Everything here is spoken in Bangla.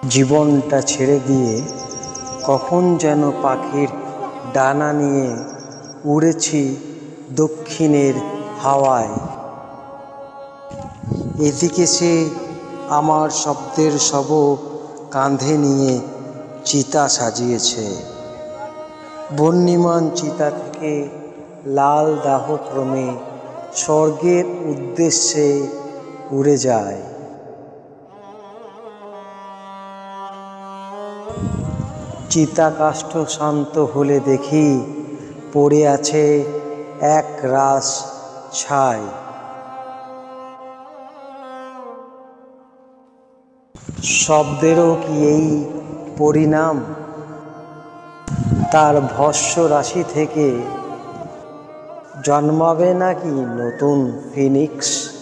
জীবনটা ছেড়ে দিয়ে কখন যেন পাখির ডানা নিয়ে উড়েছি দক্ষিণের হাওয়ায়। এদিকে সে আমার শব্দের শব কাঁধে নিয়ে চিতা সাজিয়েছে। বহ্নিমান চিতা থেকে লাল দাহ ক্রমে স্বর্গের উদ্দেশ্যে উড়ে যায়। চিতাকাষ্ঠ শান্ত হলে দেখি পড়ে আছে এক রাশ ছাই। শব্দেরও কি এই পরিণাম? তার ভস্ম রাশি থেকে জন্মাবে নাকি নতুন ফিনিক্স?